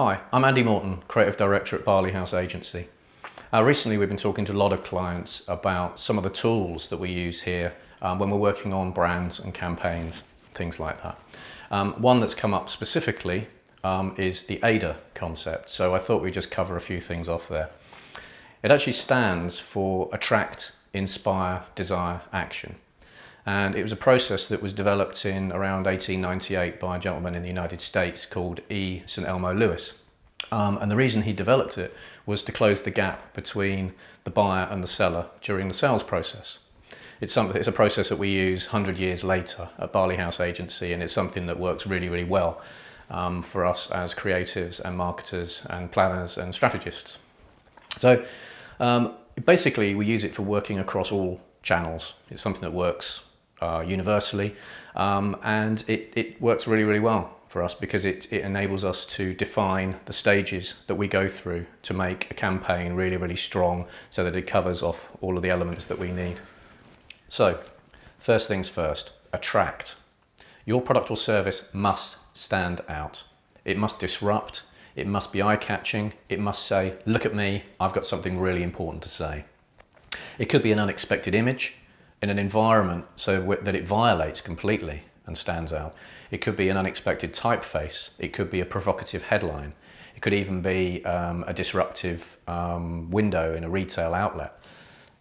Hi, I'm Andy Morton, Creative Director at Barley House Agency. Recently we've been talking to a lot of clients about some of the tools that we use here when we're working on brands and campaigns, things like that. One that's come up specifically is the Aida concept, so I thought we'd just cover a few things off there. It actually stands for Attract, Inspire, Desire, Action. And it was a process that was developed in around 1898 by a gentleman in the United States called E. St. Elmo Lewis. And the reason he developed it was to close the gap between the buyer and the seller during the sales process. It's a process that we use 100 years later at Barley House Agency, and it's something that works really, really well for us as creatives and marketers and planners and strategists. So basically we use it for working across all channels. It's something that works universally, and it works really, really well for us because it enables us to define the stages that we go through to make a campaign really, really strong so that it covers off all of the elements that we need. So, first things first, attract. Your product or service must stand out. It must disrupt, it must be eye-catching, it must say, look at me, I've got something really important to say. It could be an unexpected image in an environment so that it violates completely and stands out. It could be an unexpected typeface. It could be a provocative headline. It could even be a disruptive window in a retail outlet.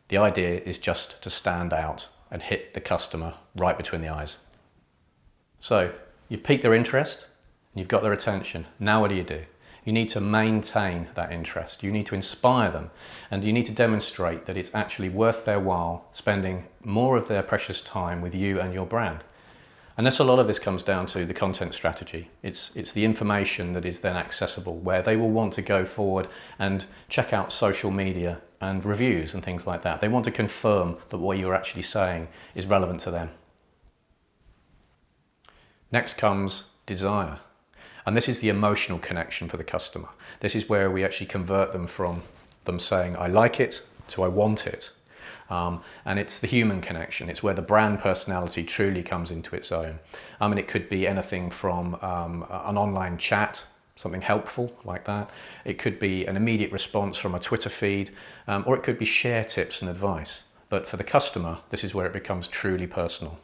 The idea is just to stand out and hit the customer right between the eyes. So you've piqued their interest, you've got their attention. Now what do? You need to maintain that interest. You need to inspire them, and you need to demonstrate that it's actually worth their while spending more of their precious time with you and your brand. And that's a lot of this comes down to the content strategy. It's the information that is then accessible, where they will want to go forward and check out social media and reviews and things like that. They want to confirm that what you're actually saying is relevant to them. Next comes desire. And this is the emotional connection for the customer. This is where we actually convert them from them saying, I like it, to I want it. And it's the human connection. It's where the brand personality truly comes into its own. And it could be anything from an online chat, something helpful like that. It could be an immediate response from a Twitter feed, or it could be share tips and advice. But for the customer, this is where it becomes truly personal.